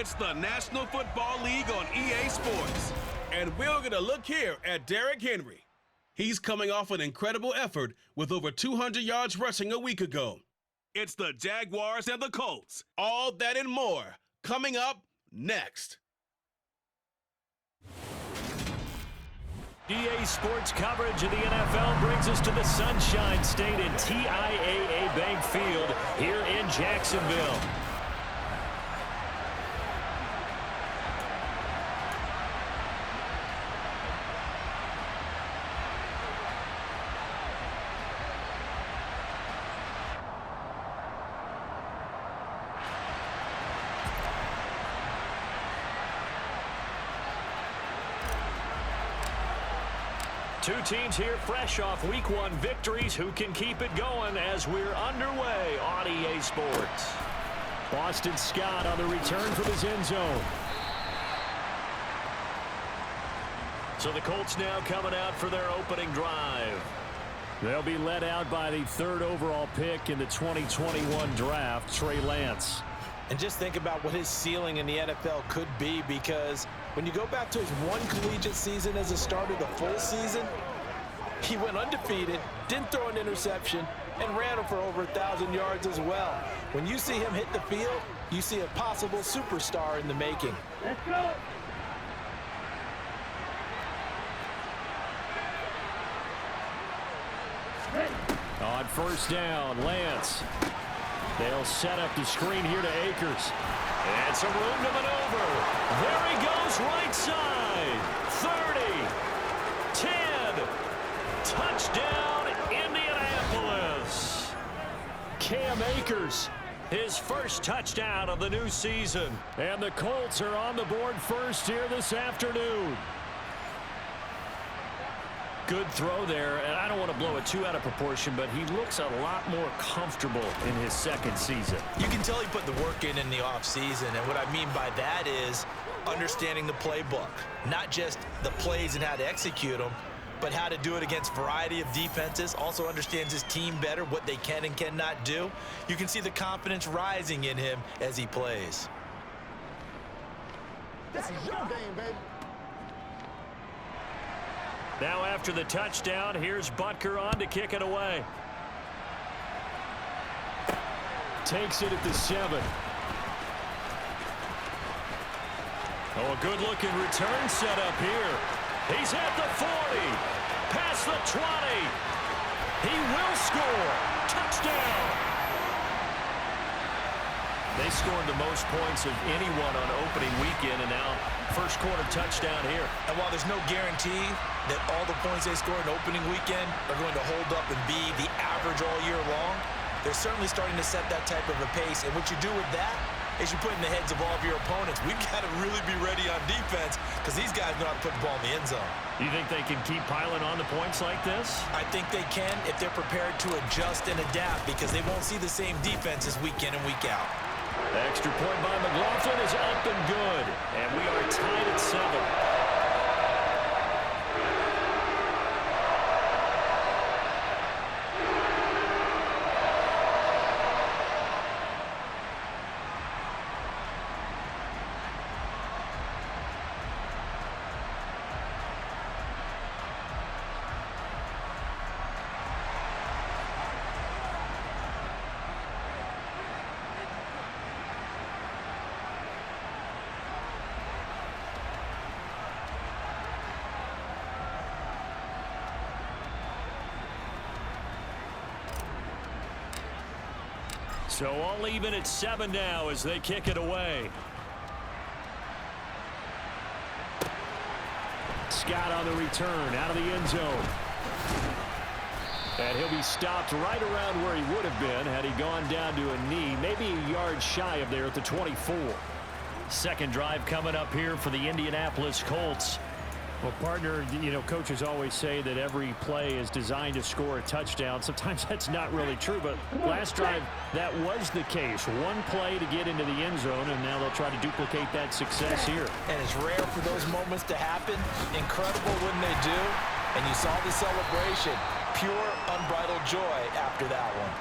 It's the National Football League on EA Sports. And we're going to look here at Derrick Henry. He's coming off an incredible effort with over 200 yards rushing a week ago. It's the Jaguars and the Colts. All that and more coming up next. EA Sports coverage of the NFL brings us to the Sunshine State in TIAA Bank Field here in Jacksonville. Two teams here fresh off Week 1 victories. Who can keep it going as we're underway on EA Sports? Boston Scott on the return from his end zone. So the Colts now coming out for their opening drive. They'll be led out by the 3rd overall pick in the 2021 draft, Trey Lance. And just think about what his ceiling in the NFL could be, because when you go back to his one collegiate season as a starter, the full season, he went undefeated, didn't throw an interception, and ran for over 1,000 yards as well. When you see him hit the field, you see a possible superstar in the making. Let's go. On first down, Lance. They'll set up the screen here to Akers. And some room to maneuver. There he goes, right side. 30, 10, touchdown, Indianapolis. Cam Akers, his first touchdown of the new season. And the Colts are on the board first here this afternoon. Good throw there, and I don't want to blow it too out of proportion, but he looks a lot more comfortable in his second season. You can tell he put the work in the offseason, and what I mean by that is understanding the playbook. Not just the plays and how to execute them, but how to do it against a variety of defenses. Also understands his team better, what they can and cannot do. You can see the confidence rising in him as he plays. This is your game, baby. Now after the touchdown, here's Butker on to kick it away. Takes it at the 7. Oh, a good-looking return set up here. He's at the 40, past the 20. He will score. Touchdown. They scored the most points of anyone on opening weekend, and now first quarter touchdown here. And while there's no guarantee that all the points they scored in opening weekend are going to hold up and be the average all year long, they're certainly starting to set that type of a pace. And what you do with that is you put in the heads of all of your opponents, we've got to really be ready on defense because these guys know how to put the ball in the end zone. You think they can keep piling on the points like this? I think they can if they're prepared to adjust and adapt, because they won't see the same defenses week in and week out. Extra point by McLaughlin is up and good. And we are tied at 7. So all even at 7 now as they kick it away. Scott on the return out of the end zone. And he'll be stopped right around where he would have been had he gone down to a knee, maybe a yard shy of there at the 24. Second drive coming up here for the Indianapolis Colts. Well, partner, you know, coaches always say that every play is designed to score a touchdown. Sometimes that's not really true, but last drive, that was the case. One play to get into the end zone, and now they'll try to duplicate that success here. And it's rare for those moments to happen. Incredible when they do. And you saw the celebration. Pure, unbridled joy after that one.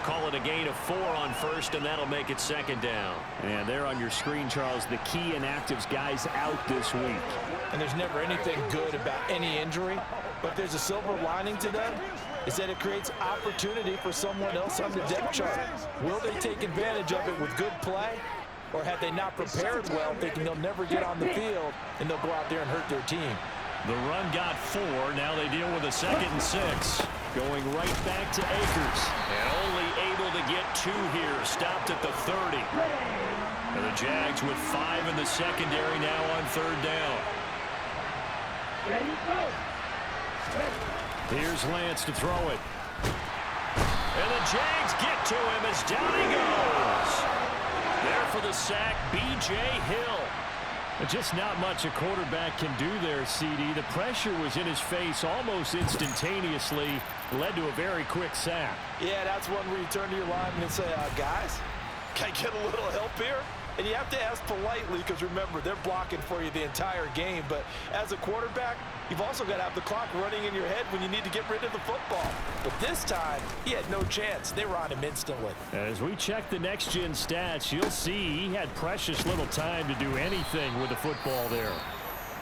Call it a gain of 4 on first, and that'll make it second down. And there on your screen, Charles, the key inactives guys out this week. And there's never anything good about any injury, but there's a silver lining to them, is that it creates opportunity for someone else on the depth chart. Will they take advantage of it with good play, or have they not prepared well, thinking they'll never get on the field, and they'll go out there and hurt their team? The run got 4. Now they deal with a 2nd and 6. Going right back to Akers. And only able to get 2 here. Stopped at the 30. And the Jags with 5 in the secondary now on 3rd down. Here's Lance to throw it. And the Jags get to him as down he goes. There for the sack, B.J. Hill. Just not much a quarterback can do there, CD. The pressure was in his face almost instantaneously. Led to a very quick sack. Yeah, that's one where you turn to your lineman and say, guys, can I get a little help here? And you have to ask politely because, remember, they're blocking for you the entire game. But as a quarterback, you've also got to have the clock running in your head when you need to get rid of the football. But this time, he had no chance. They were on him instantly. As we check the next-gen stats, you'll see he had precious little time to do anything with the football there.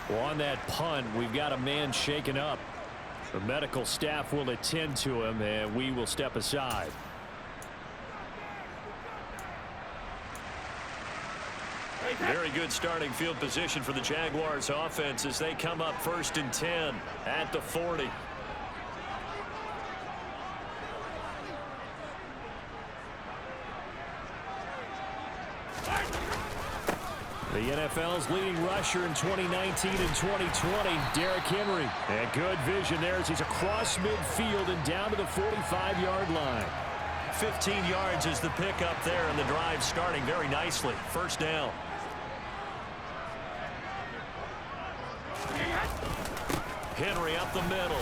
Well, on that punt, we've got a man shaken up. The medical staff will attend to him, and we will step aside. Very good starting field position for the Jaguars offense as they come up 1st and 10 at the 40. The NFL's leading rusher in 2019 and 2020, Derrick Henry. And good vision there as he's across midfield and down to the 45-yard line. 15 yards is the pickup there, and the drive starting very nicely. 1st down. Henry up the middle.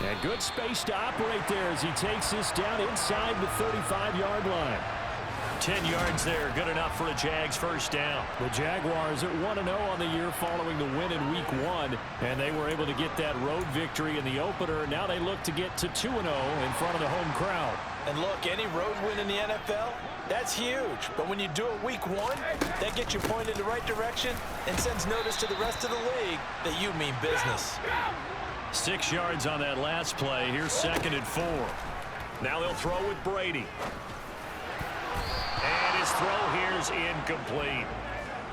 And good space to operate there as he takes this down inside the 35-yard line. 10 yards there, good enough for a Jags 1st down. The Jaguars at 1-0 on the year following the win in Week 1, and they were able to get that road victory in the opener. Now they look to get to 2-0 in front of the home crowd. And look, any road win in the NFL, that's huge. But when you do it Week 1, that gets you pointed in the right direction and sends notice to the rest of the league that you mean business. 6 yards on that last play. Here's 2nd and 4. Now they'll throw with Brady. And his throw here is incomplete.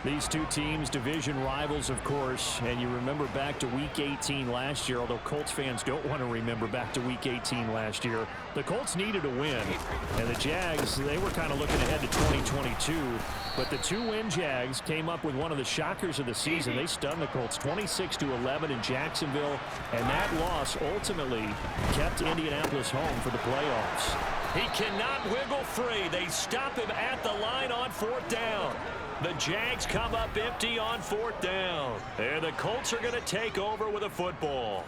These two teams, division rivals, of course, and you remember back to Week 18 last year, although Colts fans don't want to remember back to Week 18 last year. The Colts needed a win, and the Jags, they were kind of looking ahead to 2022, but the 2-win Jags came up with one of the shockers of the season. They stunned the Colts 26-11 in Jacksonville, and that loss ultimately kept Indianapolis home for the playoffs. He cannot wiggle free. They stop him at the line on 4th down. The Jags come up empty on 4th down. And the Colts are going to take over with a football.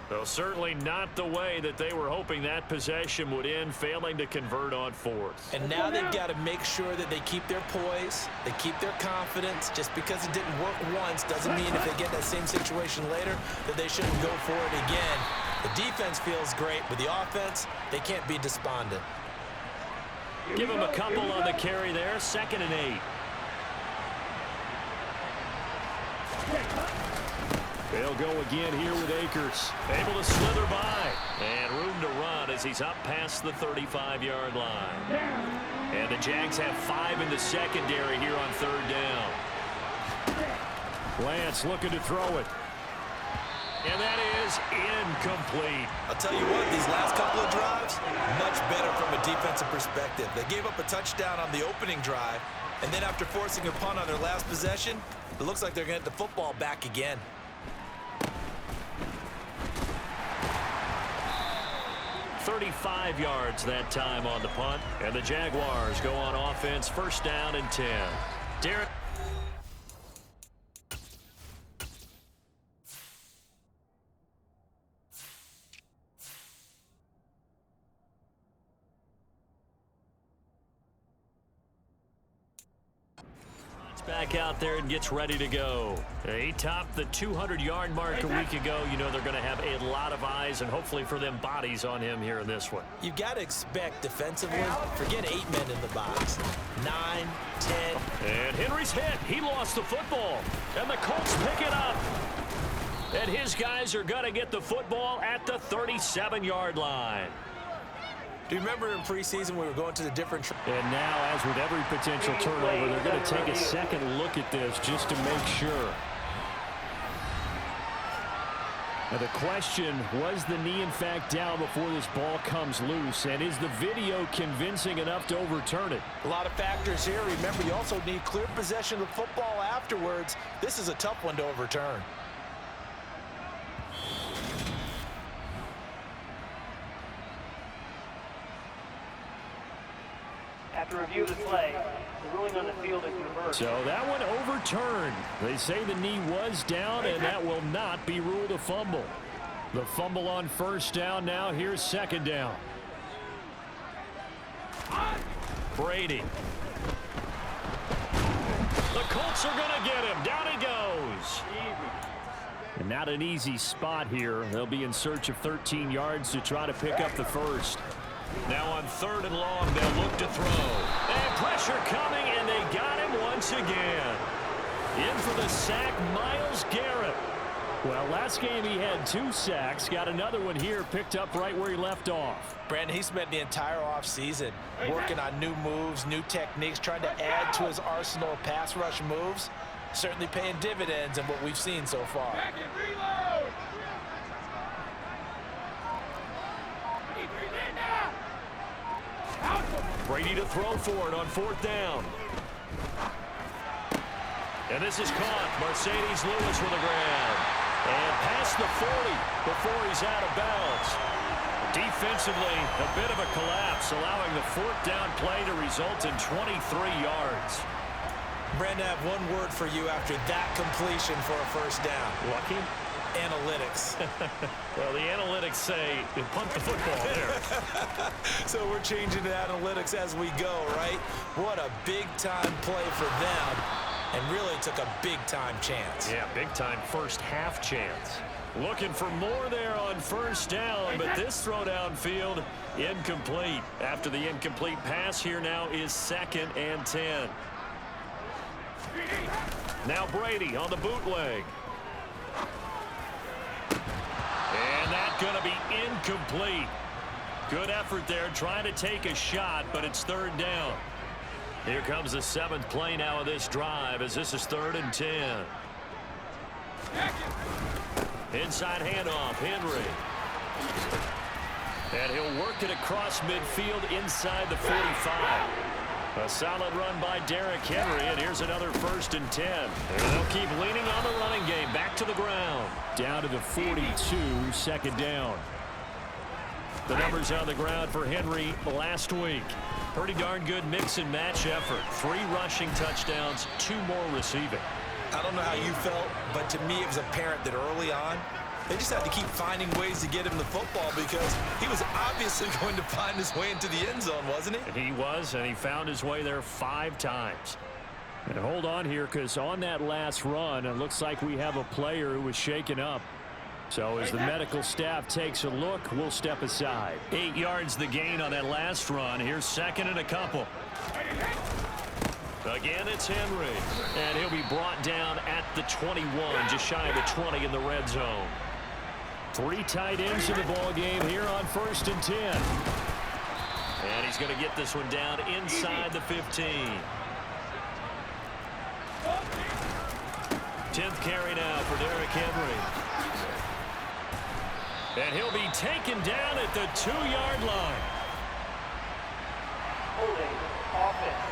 Though certainly not the way that they were hoping that possession would end, failing to convert on 4th. And now they've got to make sure that they keep their poise, they keep their confidence. Just because it didn't work once doesn't mean if they get that same situation later that they shouldn't go for it again. The defense feels great, but the offense, they can't be despondent. Give him a couple on the carry there. 2nd and 8. They'll go again here with Akers. Able to slither by. And room to run as he's up past the 35-yard line. And the Jags have 5 in the secondary here on 3rd down. Lance looking to throw it. And that is incomplete. I'll tell you what, these last couple of drives, much better from a defensive perspective. They gave up a touchdown on the opening drive, and then after forcing a punt on their last possession, it looks like they're going to get the football back again. $35 yards that time on the punt. And the Jaguars go on offense, 1st down and 10. Derek. Back out there and gets ready to go. He topped the 200-yard mark a week ago. You know they're going to have a lot of eyes and hopefully for them bodies on him here in this one. You've got to expect defensively, forget 8 men in the box. 9, 10. And Henry's hit. He lost the football. And the Colts pick it up. And his guys are going to get the football at the 37-yard line. Do you remember in preseason we were going to the different... And now, as with every potential turnover, they're going to take a second look at this just to make sure. Now the question, was the knee in fact down before this ball comes loose? And is the video convincing enough to overturn it? A lot of factors here. Remember, you also need clear possession of the football afterwards. This is a tough one to overturn. After review of the play, the ruling on the field is reversed. So that one overturned. They say the knee was down, and that will not be ruled a fumble. The fumble on first down now. Here's second down. Brady. The Colts are going to get him. Down he goes. And not an easy spot here. They'll be in search of 13 yards to try to pick up the first. Now on 3rd and long, they'll look to throw. And pressure coming, and they got him once again. In for the sack, Myles Garrett. Well, last game he had 2 sacks. Got another one here, picked up right where he left off. Brandon, he spent the entire offseason working on new moves, new techniques, trying to add to his arsenal of pass rush moves. Certainly paying dividends in what we've seen so far. Brady to throw for it on 4th down. And this is caught. Mercedes Lewis with a grab. And past the 40 before he's out of bounds. Defensively, a bit of a collapse, allowing the 4th down play to result in 23 yards. Brandon, I have one word for you after that completion for a first down. Lucky? Analytics. Well, the analytics say punt the football there. So we're changing to analytics as we go, right? What a big-time play for them, and really took a big-time chance. Yeah, big-time first half chance. Looking for more there on first down, but this throw downfield incomplete. After the incomplete pass, here now is 2nd and 10. Now Brady on the bootleg. And that's going to be incomplete. Good effort there, trying to take a shot, but it's 3rd down. Here comes the 7th play now of this drive, as this is 3rd and 10. Inside handoff, Henry. And he'll work it across midfield inside the 45. A solid run by Derrick Henry, and here's another 1st and 10. And they'll keep leaning on the running game. Back to the ground. Down to the 42, 2nd down. The numbers on the ground for Henry last week. Pretty darn good mix and match effort. 3 rushing touchdowns, 2 more receiving. I don't know how you felt, but to me it was apparent that early on, they just had to keep finding ways to get him the football because he was obviously going to find his way into the end zone, wasn't he? And he was, and he found his way there 5 times. And hold on here, because on that last run, it looks like we have a player who was shaken up. So as the medical staff takes a look, we'll step aside. 8 yards the gain on that last run. Here's 2nd and a couple. Again, it's Henry. And he'll be brought down at the 21, just shy of the 20 in the red zone. 3 tight ends in the ball game here on 1st and 10. And he's going to get this one down inside the 15. 10th carry now for Derrick Henry. And he'll be taken down at the 2-yard line. Holding offense.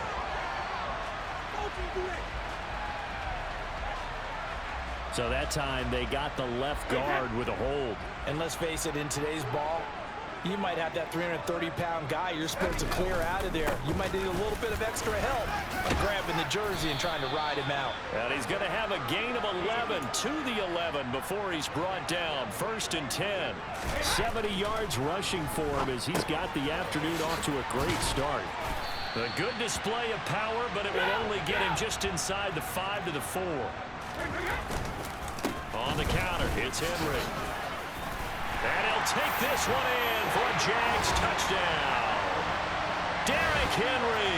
So that time they got the left guard with a hold. And let's face it, in today's ball, you might have that 330-pound guy you're supposed to clear out of there. You might need a little bit of extra help by grabbing the jersey and trying to ride him out. And he's going to have a gain of 11 to the 11 before he's brought down. 1st and 10. 70 yards rushing for him as he's got the afternoon off to a great start. A good display of power, but it will only get him just inside the 5 to the 4. On the counter, it's Henry. And he'll take this one in for a Jags touchdown. Derrick Henry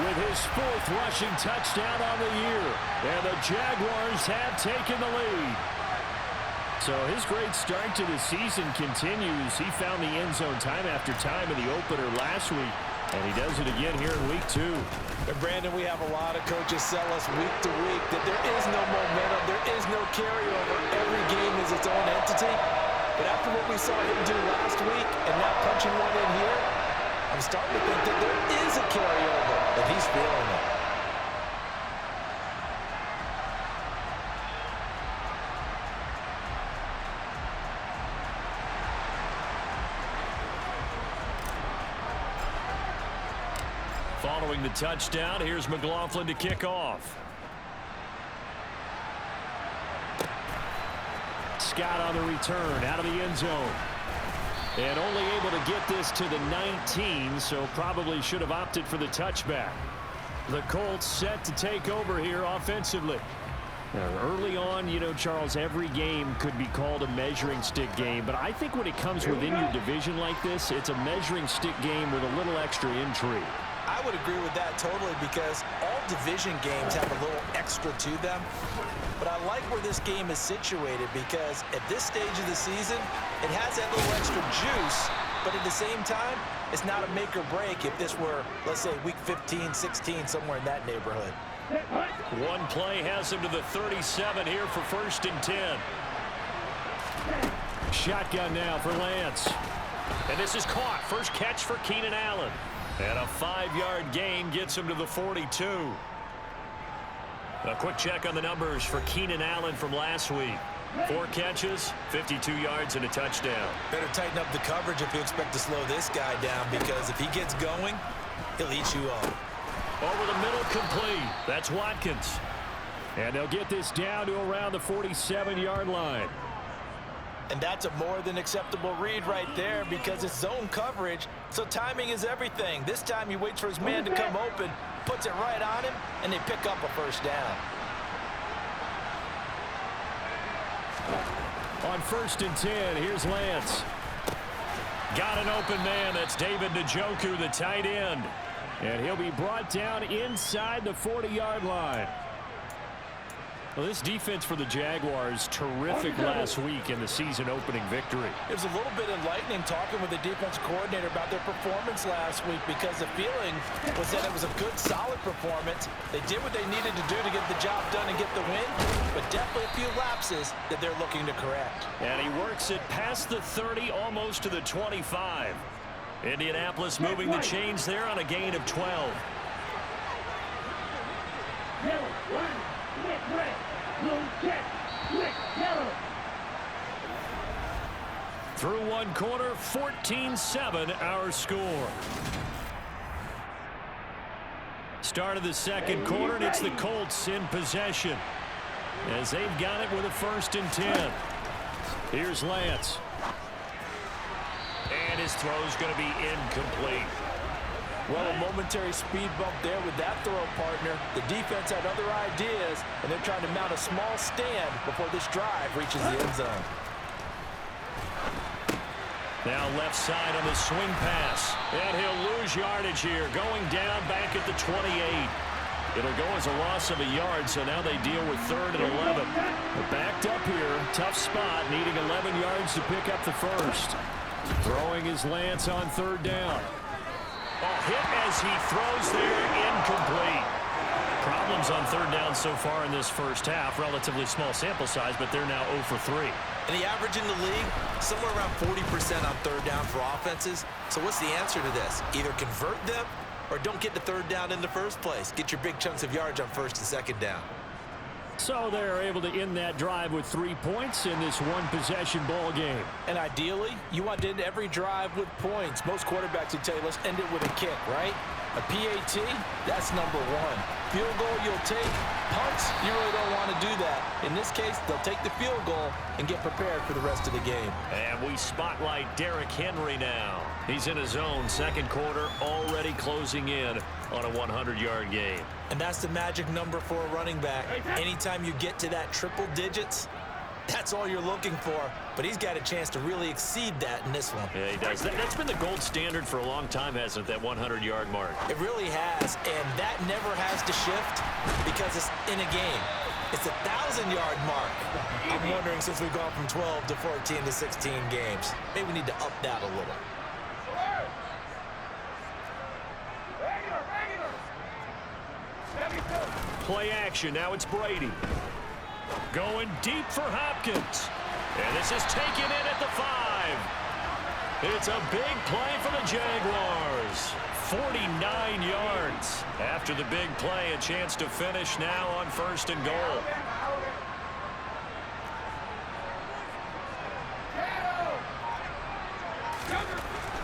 with his 4th rushing touchdown on the year. And the Jaguars have taken the lead. So his great start to the season continues. He found the end zone time after time in the opener last week. And he does it again here in week 2. And Brandon, we have a lot of coaches sell us week to week that there is no momentum, there is no carryover. Every game is its own entity. But after what we saw him do last week and now punching one in here, I'm starting to think that there is a carryover, and he's feeling it. Following the touchdown, here's McLaughlin to kick off. Scott on the return, out of the end zone. And only able to get this to the 19, so probably should have opted for the touchback. The Colts set to take over here offensively. Now, early on, you know, Charles, every game could be called a measuring stick game, but I think when it comes within your division like this, it's a measuring stick game with a little extra intrigue. I would agree with that totally because all division games have a little extra to them. But I like where this game is situated because at this stage of the season, it has that little extra juice, but at the same time, it's not a make or break if this were, let's say, week 15, 16, somewhere in that neighborhood. One play has him to the 37 here for 1st and 10. Shotgun now for Lance. And this is caught. First catch for Keenan Allen. And a 5-yard gain gets him to the 42. A quick check on the numbers for Keenan Allen from last week. 4 catches, 52 yards, and a touchdown. Better tighten up the coverage if you expect to slow this guy down because if he gets going, he'll eat you up. Over the middle, complete. That's Watkins. And they'll get this down to around the 47-yard line. And that's a more than acceptable read right there because it's zone coverage, so timing is everything. This time he waits for his man to come open, puts it right on him, and they pick up a 1st down. On 1st and 10, here's Lance. Got an open man. That's David Njoku, the tight end. And he'll be brought down inside the 40-yard line. Well, this defense for the Jaguars, terrific last week in the season-opening victory. It was a little bit enlightening talking with the defensive coordinator about their performance last week because the feeling was that it was a good, solid performance. They did what they needed to do to get the job done and get the win, but definitely a few lapses that they're looking to correct. And he works it past the 30, almost to the 25. Indianapolis moving the chains there on a gain of 12. Through one quarter, 14-7 our score. Start of the second quarter, and it's the Colts in possession as they've got it with a 1st and 10. Here's Lance. And his throw's going to be incomplete. Well, a momentary speed bump there with that throw partner. The defense had other ideas, and they're trying to mount a small stand before this drive reaches the end zone. Now left side on the swing pass. And he'll lose yardage here, going down back at the 28. It'll go as a loss of a yard, so now they deal with 3rd and 11. They're backed up here, tough spot, needing 11 yards to pick up the 1st. Throwing his Lance on 3rd down. Hit as he throws there, incomplete. Problems on 3rd down so far in this first half. Relatively small sample size, but they're now 0 for 3. And the average in the league, somewhere around 40% on 3rd down for offenses. So what's the answer to this? Either convert them or don't get the 3rd down in the first place. Get your big chunks of yards on 1st and 2nd down. So they're able to end that drive with 3 points in this one-possession ball game. And ideally, you want to end every drive with points. Most quarterbacks would tell you, let's end it with a kick, right? A PAT, that's number 1. field goal you'll take. Punts, you really don't want to do that. In this case, they'll take the field goal and get prepared for the rest of the game. And we spotlight Derrick Henry now. He's in his own second quarter, already closing in on a 100-yard game. And that's the magic number for a running back. Anytime you get to that triple digits, that's all you're looking for. But he's got a chance to really exceed that in this one. Yeah, he does. That's been the gold standard for a long time, hasn't it, that 100-yard mark? It really has, and that never has to shift because it's in a game. It's a 1,000-yard mark. I'm wondering, since we've gone from 12 to 14 to 16 games, maybe we need to up that a little. Play action. Now it's Brady. Going deep for Hopkins. And this is taken in at the 5. It's a big play for the Jaguars. 49 yards. After the big play, a chance to finish now on 1st and goal.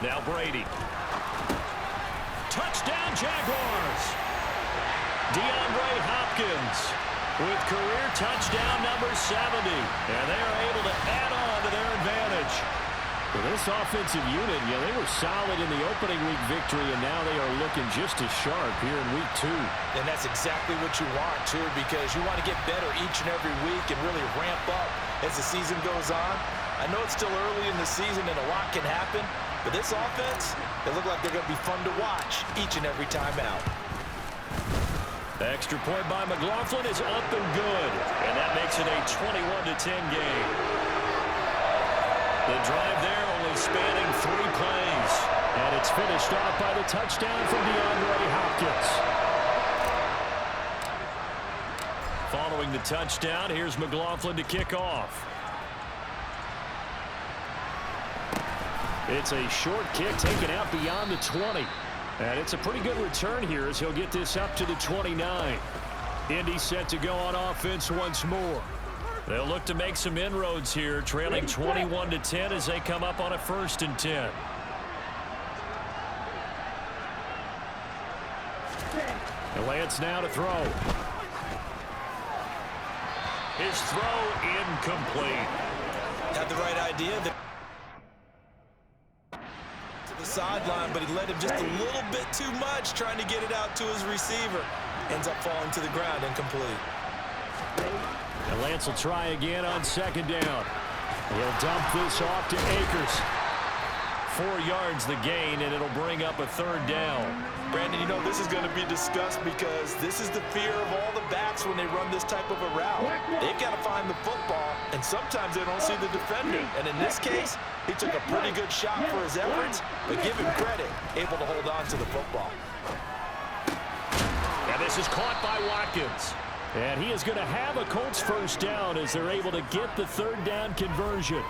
Now Brady. Touchdown Jaguars. DeAndre Hopkins with career touchdown number 70. And they are able to add on to their advantage. For this offensive unit, they were solid in the opening week victory, and now they are looking just as sharp here in week 2. And that's exactly what you want, too, because you want to get better each and every week and really ramp up as the season goes on. I know it's still early in the season and a lot can happen, but this offense, they look like they're going to be fun to watch each and every time out. Extra point by McLaughlin is up and good. And that makes it a 21-10 game. The drive there only spanning 3 plays. And it's finished off by the touchdown from DeAndre Hopkins. Following the touchdown, here's McLaughlin to kick off. It's a short kick taken out beyond the 20. And it's a pretty good return here as he'll get this up to the 29. Indy set to go on offense once more. They'll look to make some inroads here, trailing 21-10 as they come up on a 1st and 10. And Lance now to throw. His throw incomplete. Had the right idea. The sideline, but he led him just a little bit too much trying to get it out to his receiver. Ends up falling to the ground incomplete. And Lance will try again on 2nd down. He'll dump this off to Akers. 4 yards the gain, and it'll bring up a 3rd down. Brandon, you know this is going to be discussed because this is the fear of all the backs when they run this type of a route. They've got to find the football, and sometimes they don't see the defender. And in this case, he took a pretty good shot for his efforts, but give him credit, able to hold on to the football. And this is caught by Watkins. And he is going to have a Colts 1st down as they're able to get the 3rd down conversion.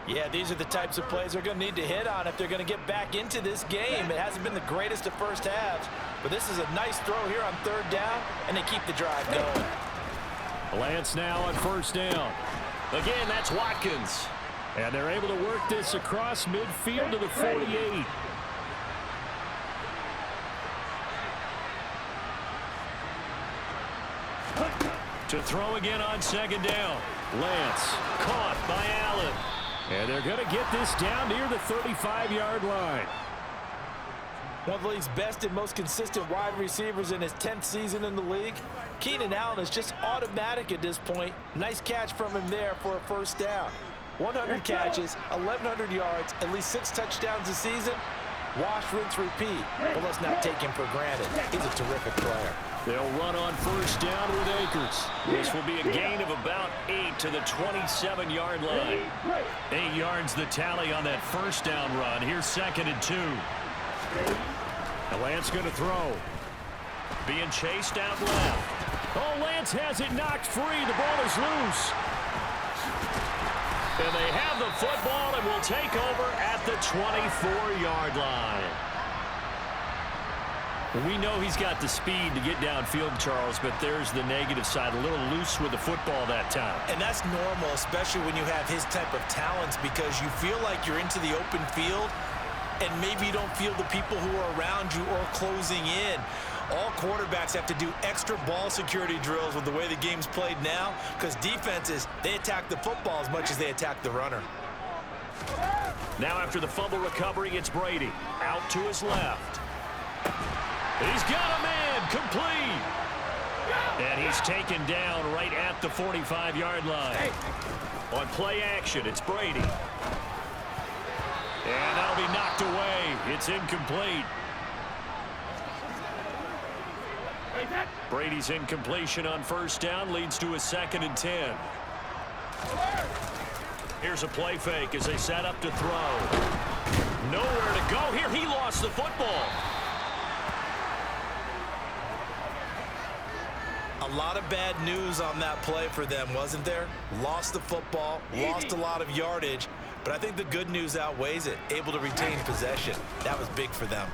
Yeah, these are the types of plays they're going to need to hit on if they're going to get back into this game. It hasn't been the greatest of first halves, but this is a nice throw here on 3rd down, and they keep the drive going. Lance now on 1st down. Again, that's Watkins. And they're able to work this across midfield to the 48. To throw again on 2nd down. Lance Caught by Allen. And they're going to get this down near the 35-yard line. One of the league's best and most consistent wide receivers in his 10th season in the league. Keenan Allen is just automatic at this point. Nice catch from him there for a 1st down. 100 catches, 1,100 yards, at least 6 touchdowns a season. Wash, rinse, repeat. But let's not take him for granted. He's a terrific player. They'll run on 1st down with Akers. This will be a gain of about 8 to the 27-yard line. 8 yards the tally on that 1st down run. Here's 2nd and 2. And Lance going to throw. Being chased out left. Oh, Lance has it knocked free. The ball is loose. And they have the football and will take over at the 24-yard line. We know he's got the speed to get downfield, Charles, but there's the negative side. A little loose with the football that time. And that's normal, especially when you have his type of talents, because you feel like you're into the open field and maybe you don't feel the people who are around you or closing in. All quarterbacks have to do extra ball security drills with the way the game's played now, because defenses, they attack the football as much as they attack the runner. Now after the fumble recovery, it's Brady. Out to his left. He's got a man, complete. And he's taken down right at the 45-yard line. On play action, it's Brady. And that'll be knocked away. It's incomplete. Brady's incompletion on first down leads to a 2nd and 10. Here's a play fake as they set up to throw. Nowhere to go here. He lost the football. A lot of bad news on that play for them, wasn't there? Lost the football, lost a lot of yardage, but I think the good news outweighs it. Able to retain possession. That was big for them.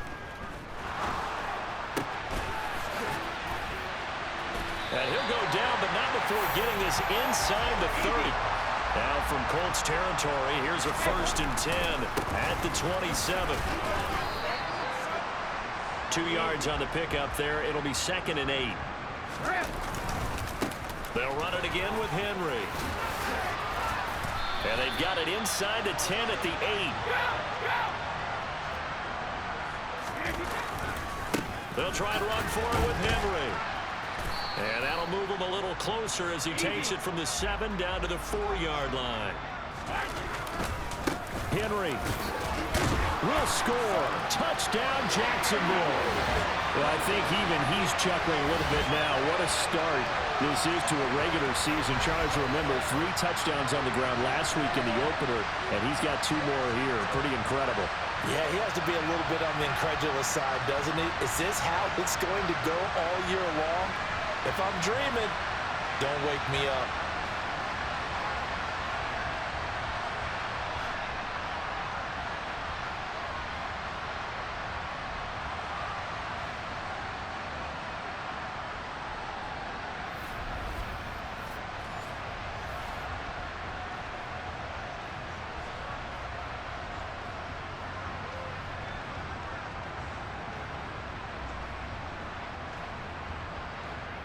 And he'll go down, but not before getting this inside the 30. Now from Colts territory, here's a 1st and 10 at the 27. 2 yards on the pickup there. It'll be 2nd and 8. They'll run it again with Henry. And they've got it inside the 10 at the 8. They'll try to run for it with Henry. And that'll move him a little closer as he takes it from the 7 down to the 4-yard line. Henry will score. Touchdown, Jacksonville. Well, I think even he's chuckling a little bit now. What a start this is to a regular season. Charles, remember, 3 touchdowns on the ground last week in the opener, and he's got 2 more here. Pretty incredible. Yeah, he has to be a little bit on the incredulous side, doesn't he? Is this how it's going to go all year long? If I'm dreaming, don't wake me up.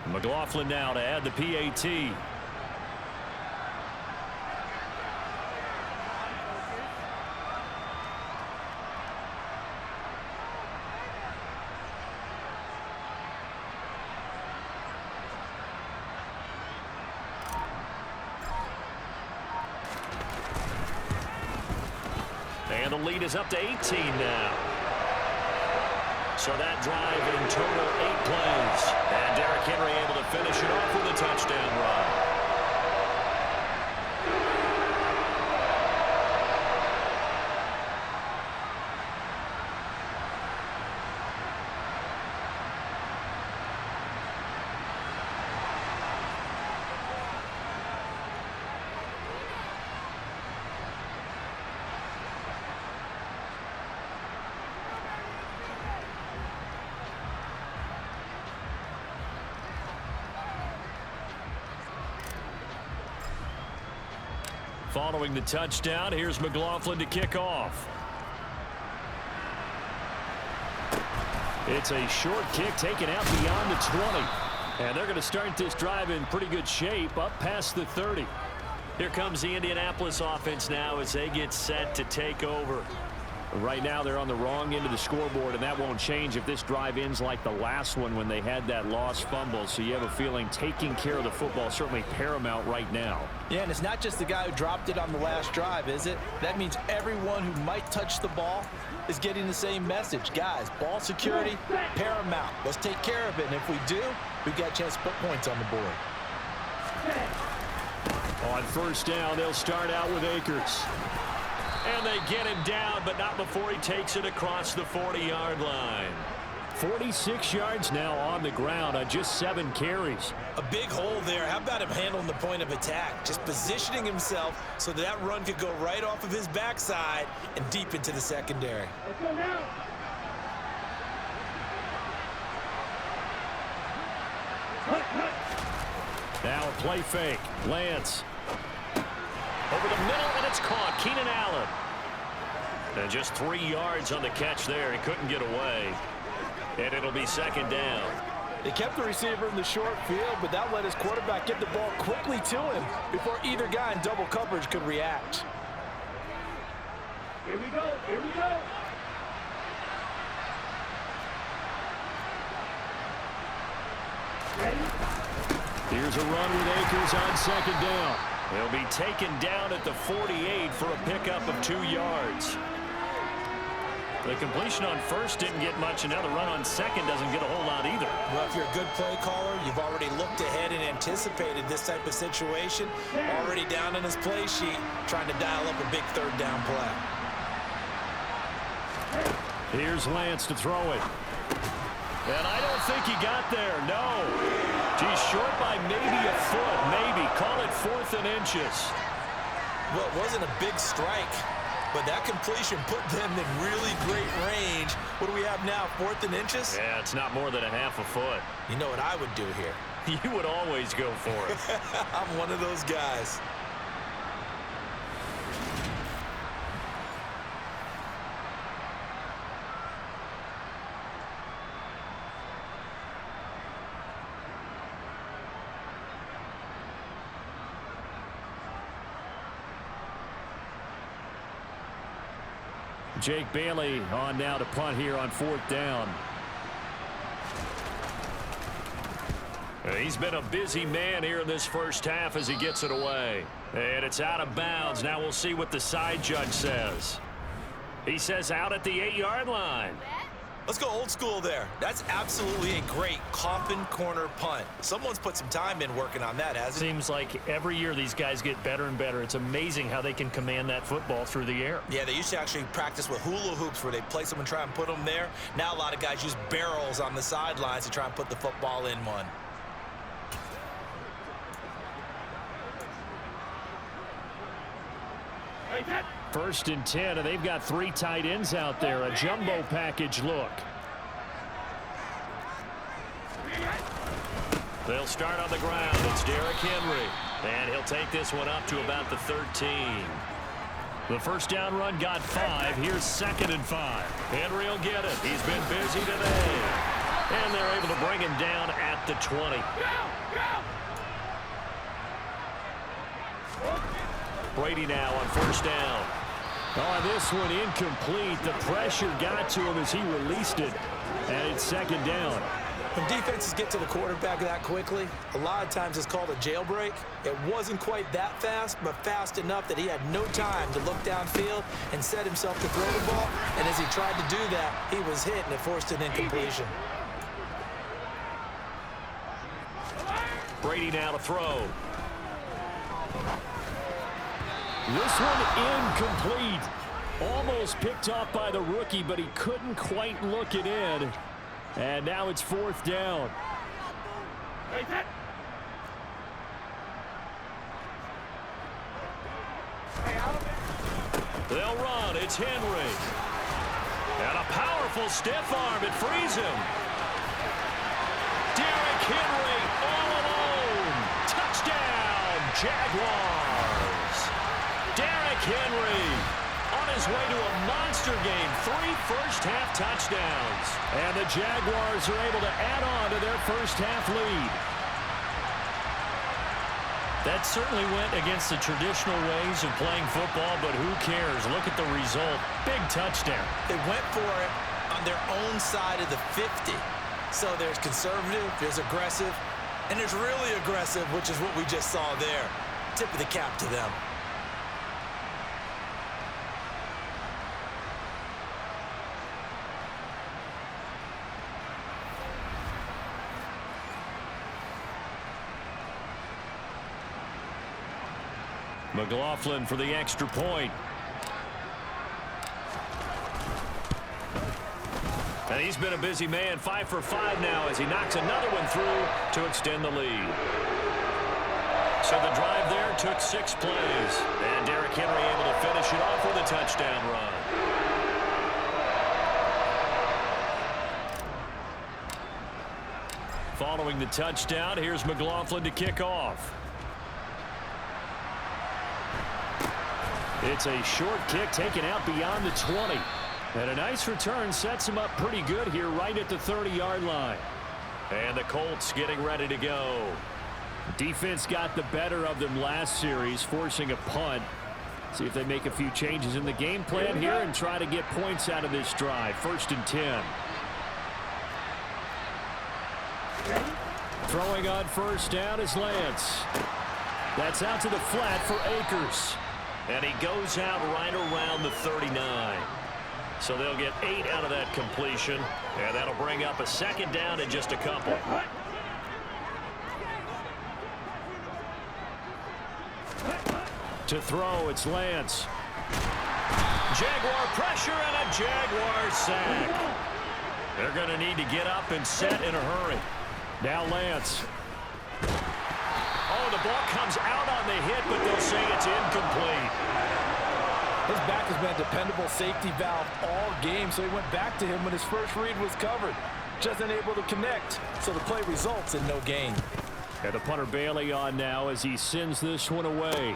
McLaughlin now to add the PAT. And the lead is up to 18 now. So that drive in total 8 plays. And Derrick Henry able to finish it off with a touchdown run. Following the touchdown, here's McLaughlin to kick off. It's a short kick taken out beyond the 20. And they're going to start this drive in pretty good shape up past the 30. Here comes the Indianapolis offense now as they get set to take over. Right now they're on the wrong end of the scoreboard, and that won't change if this drive ends like the last one when they had that lost fumble. So you have a feeling taking care of the football is certainly paramount right now. Yeah, and it's not just the guy who dropped it on the last drive, is it? That means everyone who might touch the ball is getting the same message. Guys, ball security, paramount. Let's take care of it, and if we do, we've got a chance to put points on the board. On first down, they'll start out with Akers. And they get him down, but not before he takes it across the 40-yard line. 46 yards now on the ground on just 7 carries. A big hole there. How about him handling the point of attack? Just positioning himself so that run could go right off of his backside and deep into the secondary. Let's go now. Now a play fake. Lance. Over the middle, and it's caught. Keenan Allen. And just 3 yards on the catch there. He couldn't get away. And it'll be second down. They kept the receiver in the short field, but that let his quarterback get the ball quickly to him before either guy in double coverage could react. Here we go. Here we go. Here's a run with Akers on second down. He'll be taken down at the 48 for a pickup of 2 yards. The completion on first didn't get much, and now the run on second doesn't get a whole lot either. Well, if you're a good play caller, you've already looked ahead and anticipated this type of situation. Already down on his play sheet, trying to dial up a big third down play. Here's Lance to throw it. And I don't think he got there, no. He's short by maybe a foot, maybe. Call it 4th and inches. Well, it wasn't a big strike, but that completion put them in really great range. What do we have now, 4th and inches? Yeah, it's not more than a half a foot. You know what I would do here? You would always go for it. I'm one of those guys. Jake Bailey on now to punt here on 4th down. He's been a busy man here in this first half as he gets it away. And it's out of bounds. Now we'll see what the side judge says. He says out at the 8-yard line. Let's go old school there. That's absolutely a great coffin corner punt. Someone's put some time in working on that, hasn't it? Seems like every year these guys get better and better. It's amazing how they can command that football through the air. Yeah, they used to actually practice with hula hoops where they place them and try and put them there. Now a lot of guys use barrels on the sidelines to try and put the football in one. First and 10, and they've got 3 tight ends out there. A jumbo package look. They'll start on the ground. It's Derrick Henry. And he'll take this one up to about the 13. The first down run got 5. Here's 2nd and 5. Henry will get it. He's been busy today. And they're able to bring him down at the 20. Brady now on first down. Oh, this one incomplete. The pressure got to him as he released it. And it's 2nd down. When defenses get to the quarterback that quickly, a lot of times it's called a jailbreak. It wasn't quite that fast, but fast enough that he had no time to look downfield and set himself to throw the ball. And as he tried to do that, he was hit and it forced an incompletion. Brady now to throw. This one incomplete. Almost picked off by the rookie, but he couldn't quite look it in. And now it's 4th down. They'll run. It's Henry. And a powerful stiff arm. It frees him. Derrick Henry all alone. Touchdown, Jaguars. Derrick Henry on his way to a monster game. 3 first-half touchdowns. And the Jaguars are able to add on to their first-half lead. That certainly went against the traditional ways of playing football, but who cares? Look at the result. Big touchdown. They went for it on their own side of the 50. So there's conservative, there's aggressive, and there's really aggressive, which is what we just saw there. Tip of the cap to them. McLaughlin for the extra point. And he's been a busy man, 5 for 5 now as he knocks another one through to extend the lead. So the drive there took 6 plays. And Derrick Henry able to finish it off with a touchdown run. Following the touchdown, here's McLaughlin to kick off. It's a short kick taken out beyond the 20. And a nice return sets him up pretty good here right at the 30-yard line. And the Colts getting ready to go. Defense got the better of them last series, forcing a punt. See if they make a few changes in the game plan here and try to get points out of this drive. 1st and 10. Throwing on 1st down is Lance. That's out to the flat for Akers. And he goes out right around the 39. So they'll get 8 out of that completion. And that'll bring up a 2nd down in just a couple. To throw, it's Lance. Jaguar pressure and a Jaguar sack. They're going to need to get up and set in a hurry. Now Lance. Oh, the ball comes out on the hit, but they'll say it's incomplete. His back has been a dependable safety valve all game, so he went back to him when his first read was covered. Just unable to connect, so the play results in no gain. And the punter Bailey on now as he sends this one away.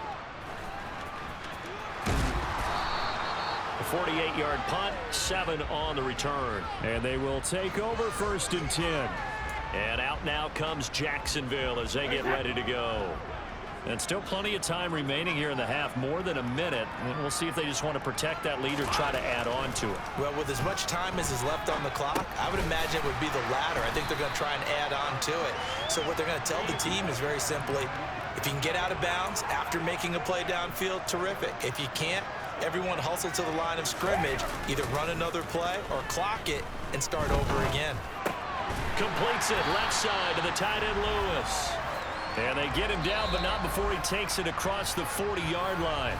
A 48-yard punt, 7 on the return. And they will take over 1st and 10. And out now comes Jacksonville as they get ready to go. And still plenty of time remaining here in the half, more than a minute. And we'll see if they just want to protect that lead or try to add on to it. Well, with as much time as is left on the clock, I would imagine it would be the latter. I think they're going to try and add on to it. So what they're going to tell the team is very simply, if you can get out of bounds after making a play downfield, terrific. If you can't, everyone hustle to the line of scrimmage, either run another play or clock it and start over again. Completes it left side to the tight end Lewis. And they get him down, but not before he takes it across the 40-yard line.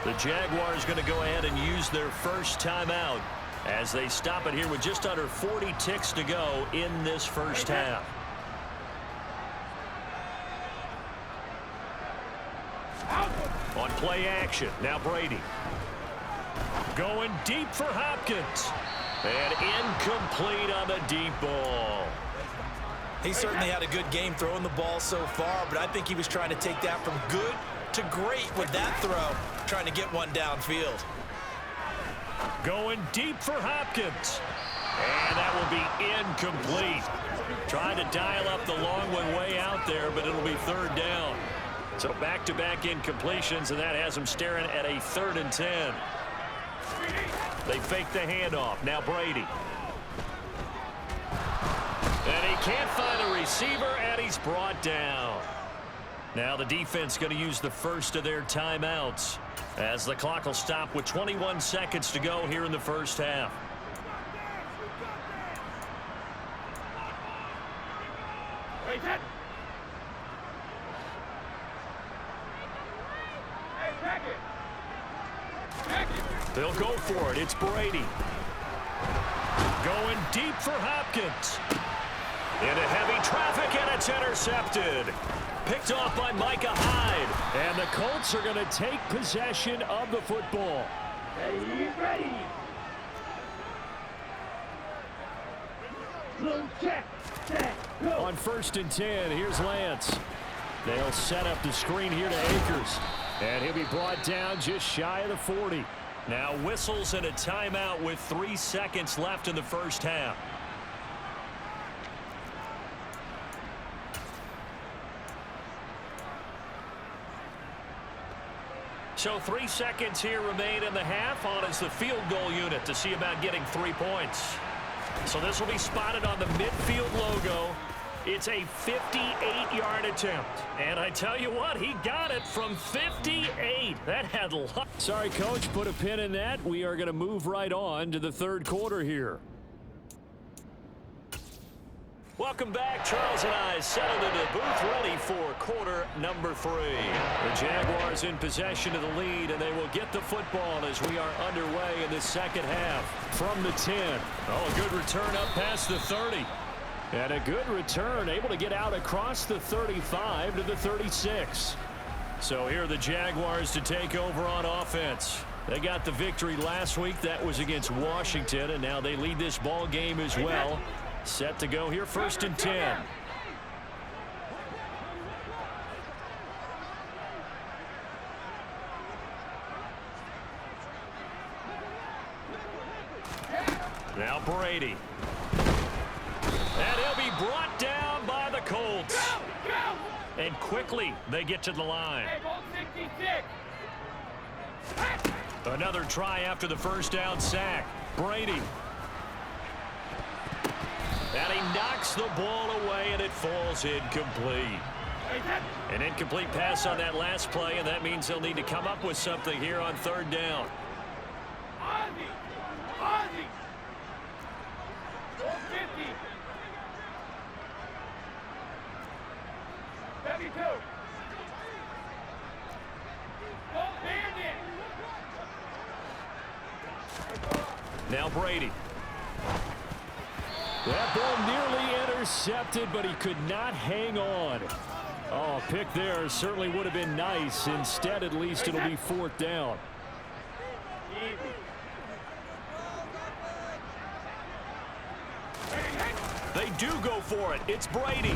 The Jaguars going to go ahead and use their first timeout as they stop it here with just under 40 ticks to go in this first half. On play action, now Brady. Going deep for Hopkins. And incomplete on the deep ball. He certainly had a good game throwing the ball so far, but I think he was trying to take that from good to great with that throw, trying to get one downfield. Going deep for Hopkins. And that will be incomplete. Trying to dial up the long one way out there, but it'll be 3rd down. So back-to-back incompletions, and that has him staring at a 3rd and 10. They fake the handoff. Now Brady. And he can't find a receiver, and he's brought down. Now the defense going to use the first of their timeouts as the clock will stop with 21 seconds to go here in the first half. They'll go for it. It's Brady. Going deep for Hopkins. Into heavy traffic, and it's intercepted. Picked off by Micah Hyde. And the Colts are going to take possession of the football. Ready. Blue check. Set. Go. On 1st and 10, here's Lance. They'll set up the screen here to Akers. And he'll be brought down just shy of the 40. Now whistles and a timeout with 3 seconds left in the first half. So 3 seconds here remain in the half. On is the field goal unit to see about getting 3 points. So this will be spotted on the midfield logo. It's a 58-yard attempt. And I tell you what, he got it from 58. That had luck. Sorry, Coach, put a pin in that. We are going to move right on to the 3rd quarter here. Welcome back. Charles and I settled into the booth ready for quarter number 3. The Jaguars in possession of the lead, and they will get the football as we are underway in the second half. From the 10. Oh, a good return up past the 30. And a good return, able to get out across the 35 to the 36. So here are the Jaguars to take over on offense. They got the victory last week. That was against Washington, and now they lead this ball game as well. Set to go here, 1st and 10. Now Brady. And he'll be brought down by the Colts. And quickly they get to the line. Another try after the first down sack. Brady. And he knocks the ball away, and it falls incomplete. An incomplete pass on that last play, and that means they'll need to come up with something here on third down. Now Brady. That ball nearly intercepted, but he could not hang on. Oh, a pick there certainly would have been nice. Instead, at least it'll be fourth down. They do go for it. It's Brady.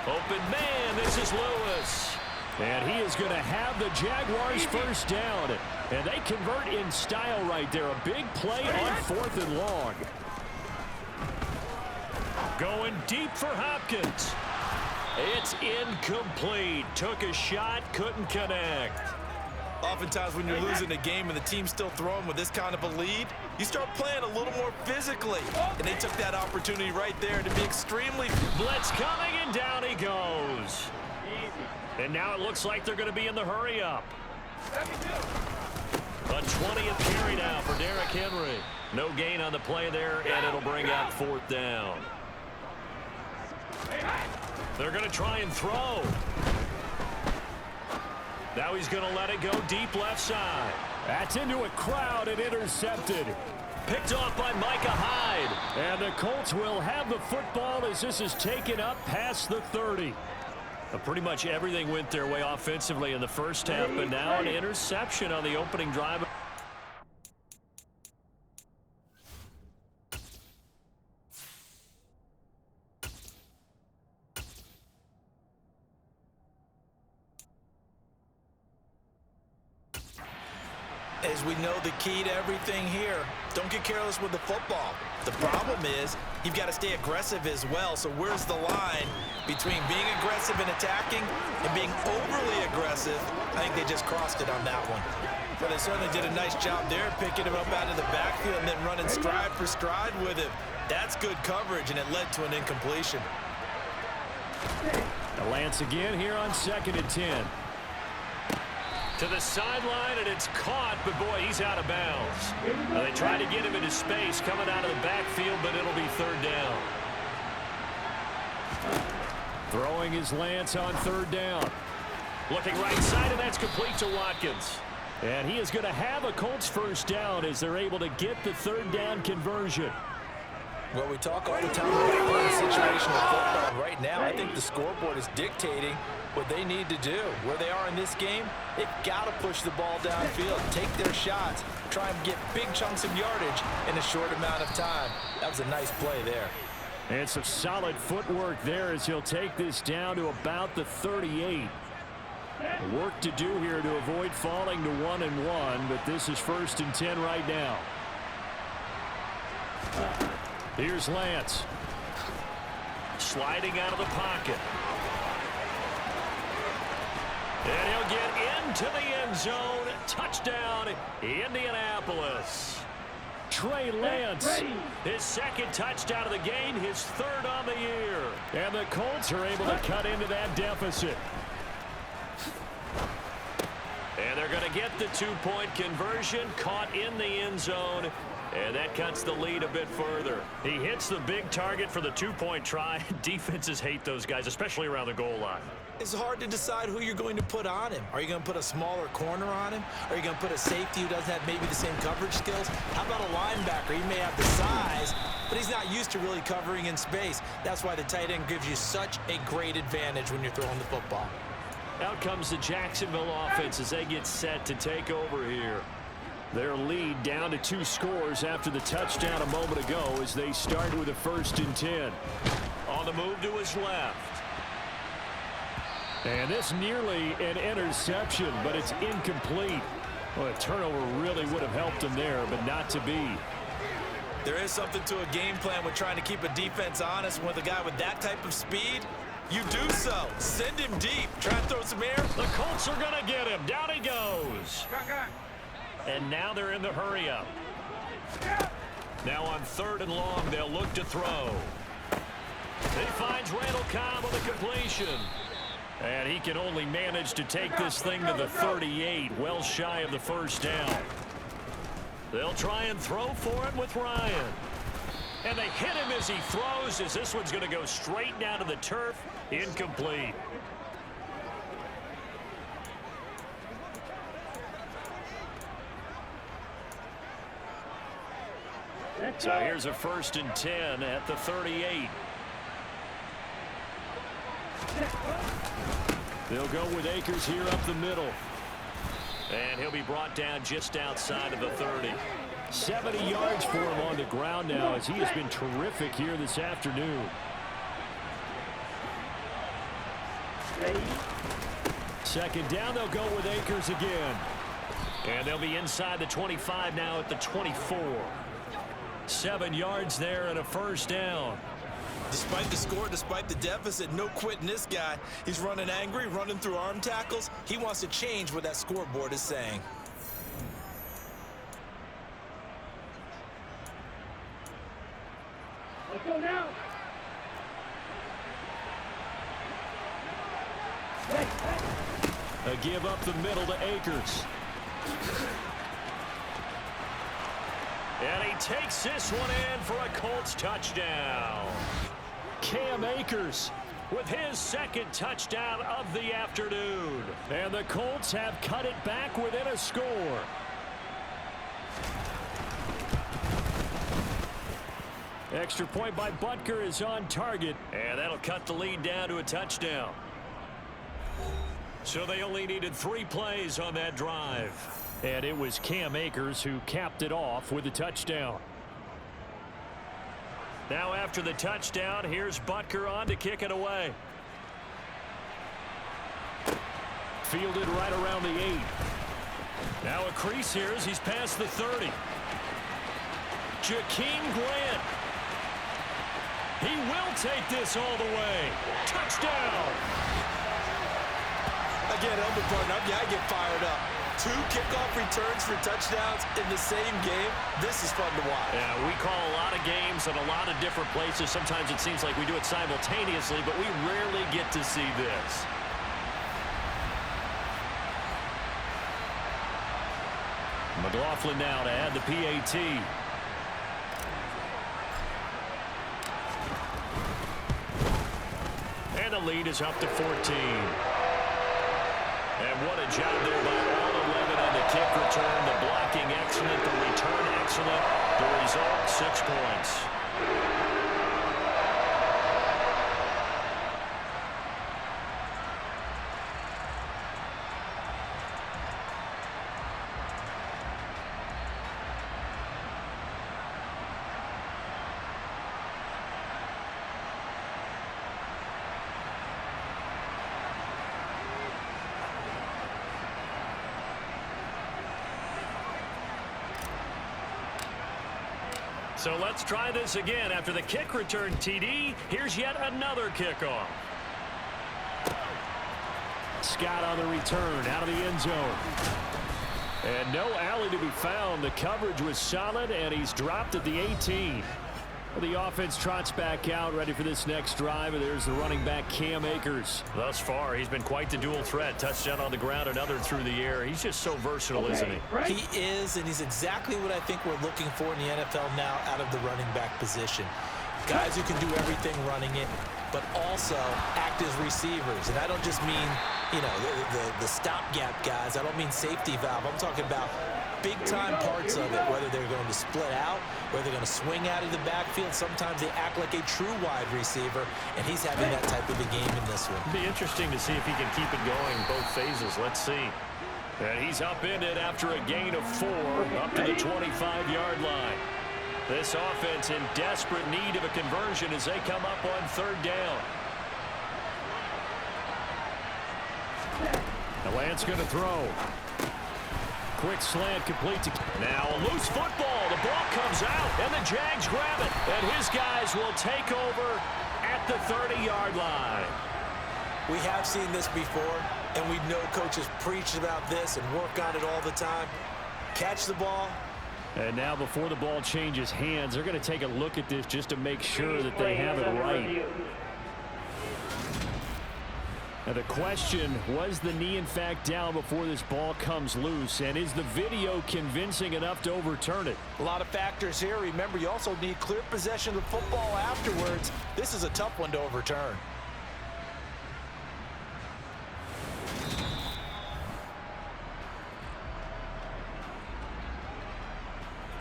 Open man, this is Lewis. And he is going to have the Jaguars first down. And they convert in style right there. A big play on fourth and long. Going deep for Hopkins. It's incomplete. Took a shot, couldn't connect. Oftentimes when you're losing a game and the team's still throwing with this kind of a lead, you start playing a little more physically. And they took that opportunity right there to be extremely... Blitz coming, and down he goes. And now it looks like they're going to be in the hurry up. A 20th carry now for Derrick Henry. No gain on the play there, and it'll bring up fourth down. They're going to try and throw. Now he's going to let it go deep left side. That's into a crowd and intercepted. Picked off by Micah Hyde. And the Colts will have the football as this is taken up past the 30. Pretty much everything went their way offensively in the first half, but now an interception on the opening drive. As we know, the key to everything here, don't get careless with the football. The problem is you've got to stay aggressive as well. So where's the line between being aggressive and attacking and being overly aggressive? I think they just crossed it on that one. But they certainly did a nice job there, picking him up out of the backfield and then running stride for stride with him. That's good coverage, and it led to an incompletion. Lance again here on 2nd and 10. To the sideline, and it's caught, but boy, he's out of bounds. They tried to get him into space coming out of the backfield, but it'll be third down. Throwing is Lance on third down. Looking right side, and that's complete to Watkins. And he is going to have a Colts first down as they're able to get the third down conversion. Well, we talk all the time about the situational football. Right now, I think the scoreboard is dictating what they need to do. Where they are in this game, they've got to push the ball downfield, take their shots, try and get big chunks of yardage in a short amount of time. That was a nice play there. And some solid footwork there as he'll take this down to about the 38. Work to do here to avoid falling to 1-1, but this is 1st and 10 right now. Here's Lance. Sliding out of the pocket. And he'll get into the end zone. Touchdown, Indianapolis. Trey Lance. His second touchdown of the game, his third on the year. And the Colts are able to cut into that deficit. And they're going to get the two-point conversion, caught in the end zone. And that cuts the lead a bit further. He hits the big target for the two-point try. Defenses hate those guys, especially around the goal line. It's hard to decide who you're going to put on him. Are you going to put a smaller corner on him? Are you going to put a safety who doesn't have maybe the same coverage skills? How about a linebacker? He may have the size, but he's not used to really covering in space. That's why the tight end gives you such a great advantage when you're throwing the football. Out comes the Jacksonville offense as they get set to take over here. Their lead down to 2 scores after the touchdown a moment ago as they start with a 1st and 10. On the move to his left. And this nearly an interception, but it's incomplete. Well, a turnover really would have helped him there, but not to be. There is something to a game plan with trying to keep a defense honest. With a guy with that type of speed, you do so. Send him deep. Try to throw some air. The Colts are going to get him. Down he goes. And now they're in the hurry-up. Now on 3rd and long, they'll look to throw. He finds Randall Cobb on the completion. And he can only manage to take this thing to the 38, well shy of the first down. They'll try and throw for it with Ryan. And they hit him as he throws, as this one's going to go straight down to the turf. Incomplete. So here's a 1st and 10 at the 38. They'll go with Akers here up the middle. And he'll be brought down just outside of the 30. 70 yards for him on the ground now, as he has been terrific here this afternoon. Second down, they'll go with Akers again. And they'll be inside the 25 now at the 24. 7 yards there and a first down. Despite the score, despite the deficit, no quitting this guy. He's running angry, running through arm tackles. He wants to change what that scoreboard is saying. Let's go now. A give up the middle to Akers. And he takes this one in for a Colts touchdown. Cam Akers with his 2nd touchdown of the afternoon. And the Colts have cut it back within a score. Extra point by Butker is on target. And that'll cut the lead down to a touchdown. So they only needed 3 plays on that drive. And it was Cam Akers who capped it off with a touchdown. Now after the touchdown, here's Butker on to kick it away. Fielded right around the 8. Now a crease here as he's past the 30. Jakeem Grant. He will take this all the way. Touchdown. Again, helmet partner, I get fired up. 2 kickoff returns for touchdowns in the same game. This is fun to watch. Yeah, we call a lot of games in a lot of different places. Sometimes it seems like we do it simultaneously, but we rarely get to see this. McLaughlin now to add the PAT. And the lead is up to 14. And what a job there by all 11 on the kick return. The blocking excellent, the return excellent. The result, 6 points. So let's try this again. After the kick return TD, here's yet another kickoff. Scott on the return out of the end zone. And no alley to be found. The coverage was solid, and he's dropped at the 18. The offense trots back out, ready for this next drive, and there's the running back, Cam Akers. Thus far, he's been quite the dual threat. Touchdown on the ground, another through the air. He's just so versatile, isn't he? He is, and he's exactly what I think we're looking for in the NFL now out of the running back position. Guys who can do everything running it, but also act as receivers. And I don't just mean, you know, the stopgap guys. I don't mean safety valve. I'm talking about big-time parts of it, whether they're going to split out, whether they're going to swing out of the backfield. Sometimes they act like a true wide receiver, and he's having that type of a game in this one. It'll be interesting to see if he can keep it going both phases. Let's see. And he's upended after a gain of 4 up to the 25-yard line. This offense in desperate need of a conversion as they come up on 3rd down. The Lance going to throw. quick slant complete to... Now a loose football. The ball comes out, and the Jags grab it. And his guys will take over at the 30-yard line. We have seen this before, and we know coaches preach about this and work on it all the time. Catch the ball. And now before the ball changes hands, they're going to take a look at this just to make sure that they have it right. Now the question, was the knee in fact down before this ball comes loose? And is the video convincing enough to overturn it? A lot of factors here. Remember, you also need clear possession of the football afterwards. This is a tough one to overturn.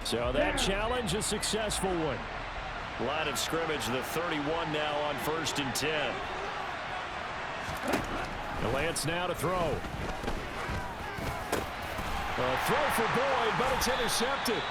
So that challenge, a successful one. Line of scrimmage, the 31 now on 1st and 10. Lance now to throw. A throw for Boyd, but it's intercepted.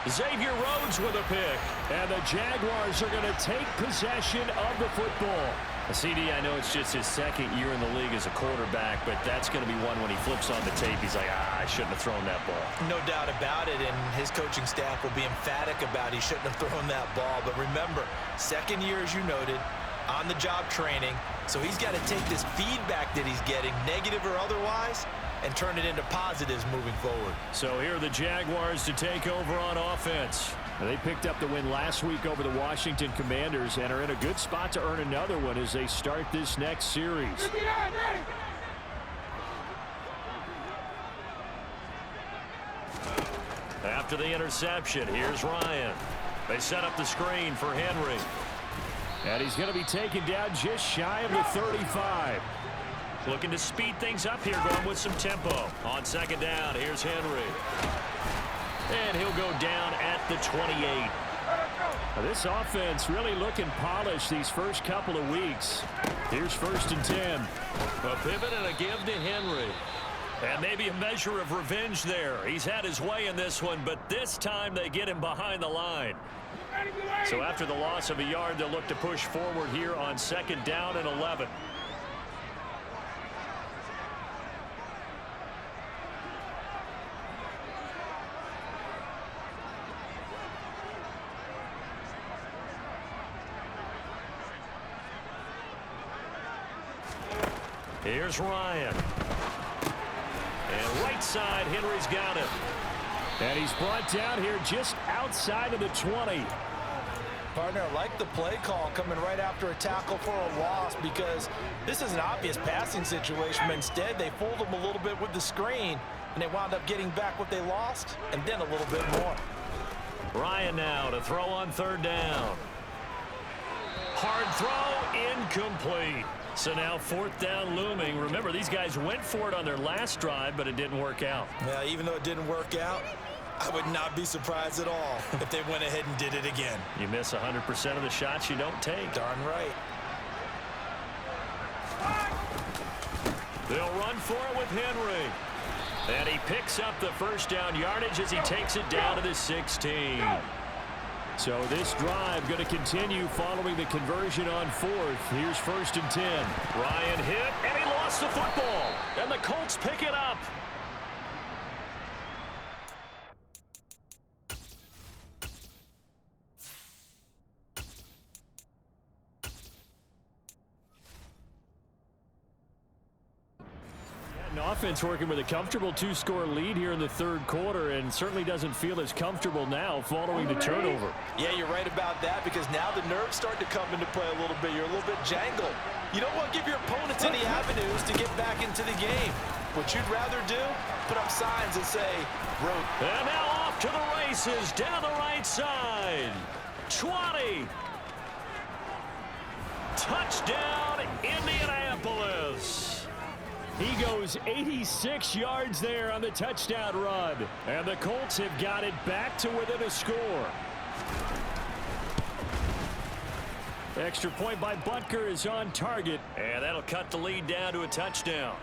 Xavier Rhodes with a pick. And the Jaguars are going to take possession of the football. CD, I know it's just his second year in the league as a quarterback, but that's going to be one when he flips on the tape. He's like, I shouldn't have thrown that ball. No doubt about it, and his coaching staff will be emphatic about he shouldn't have thrown that ball. But remember, second year, as you noted, on-the-job training. So he's got to take this feedback that he's getting, negative or otherwise, and turn it into positives moving forward. So here are the Jaguars to take over on offense. They picked up the win last week over the Washington Commanders and are in a good spot to earn another one as they start this next series. After the interception, here's Ryan. They set up the screen for Henry. And he's going to be taken down just shy of the 35. Looking to speed things up here, going with some tempo. On second down, here's Henry. And he'll go down at the 28. Now this offense really looking polished these first couple of weeks. Here's 1st and 10. A pivot and a give to Henry. And maybe a measure of revenge there. He's had his way in this one, but this time they get him behind the line. So after the loss of a yard, they'll look to push forward here on 2nd down and 11. Here's Ryan. And right side, Henry's got it. And he's brought down here just outside of the 20. Partner, I like the play call coming right after a tackle for a loss because this is an obvious passing situation. But instead, they fooled them a little bit with the screen, and they wound up getting back what they lost and then a little bit more. Ryan now to throw on 3rd down. Hard throw, incomplete. So now 4th down looming. Remember, these guys went for it on their last drive, but it didn't work out. Yeah, even though it didn't work out, I would not be surprised at all if they went ahead and did it again. You miss 100% of the shots you don't take. Darn right. They'll run for it with Henry. And he picks up the 1st down yardage as he takes it down to the 16. So this drive going to continue following the conversion on 4th. Here's 1st and 10. Ryan hit, and he lost the football. And the Colts pick it up. Offense working with a comfortable 2-score lead here in the 3rd quarter and certainly doesn't feel as comfortable now following the turnover. Yeah, you're right about that because now the nerves start to come into play a little bit. You're a little bit jangled. You don't want to give your opponents any avenues to get back into the game. What you'd rather do, put up signs and say, road. And now off to the races down the right side. 20. Touchdown, Indianapolis. He goes 86 yards there on the touchdown run. And the Colts have got it back to within a score. Extra point by Butker is on target. And that'll cut the lead down to a touchdown.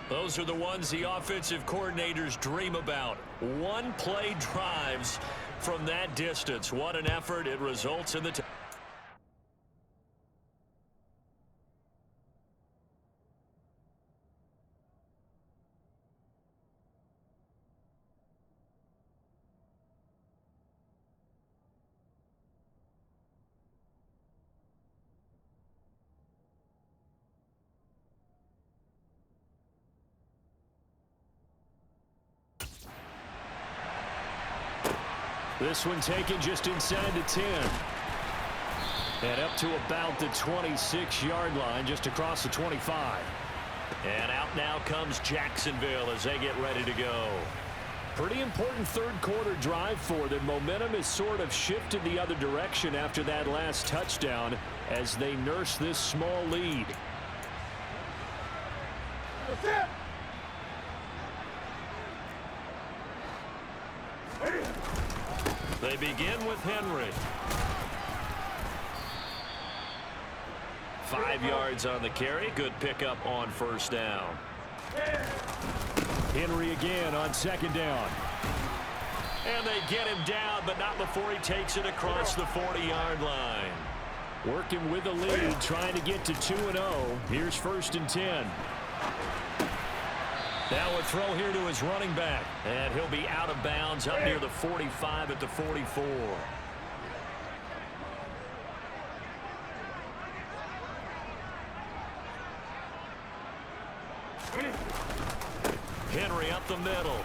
Those are the ones the offensive coordinators dream about. One-play drives from that distance. What an effort. It results in the This one taken just inside the 10. And up to about the 26-yard line, just across the 25. And out now comes Jacksonville as they get ready to go. Pretty important third-quarter drive for them. Momentum has sort of shifted the other direction after that last touchdown as they nurse this small lead. They begin with Henry. 5 yards on the carry. Good pickup on first down. Henry again on second down. And they get him down, but not before he takes it across the 40-yard line. Working with the lead, trying to get to 2-0. Here's 1st and 10. Now a throw here to his running back. And he'll be out of bounds up near the 45 at the 44. Henry up the middle.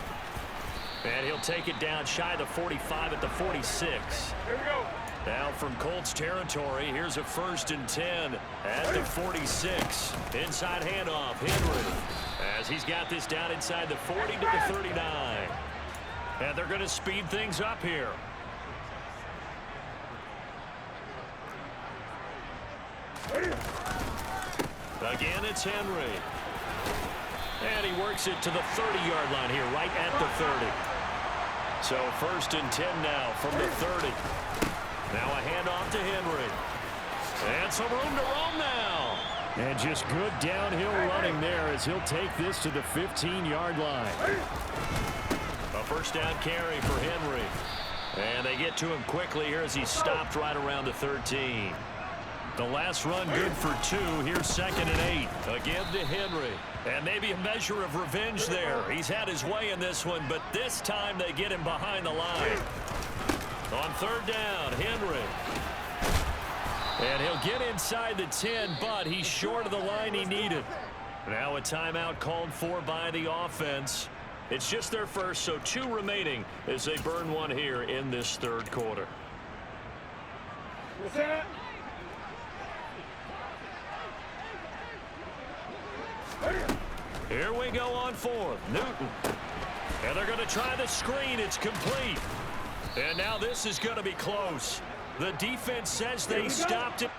And he'll take it down shy of the 45 at the 46. Here we go. Now from Colts territory, here's a 1st and 10 at the 46. Inside handoff, Henry. As he's got this down inside the 40 to the 39. And they're going to speed things up here. Again, it's Henry. And he works it to the 30-yard line here, right at the 30. So 1st and 10 now from the 30. Now a handoff to Henry. And some room to roam now. And just good downhill running there as he'll take this to the 15-yard line. A first down carry for Henry. And they get to him quickly here as he's stopped right around the 13. The last run good for 2. Here's 2nd and 8. Again to Henry. And maybe a measure of revenge there. He's had his way in this one, but this time they get him behind the line. On 3rd down, Henry. And he'll get inside the 10, but he's short of the line he needed. Now a timeout called for by the offense. It's just their first, so 2 remaining as they burn one here in this 3rd quarter. What's that? Here we go on 4th. Newton. And they're going to try the screen. It's complete. And now this is going to be close. The defense says they stopped it.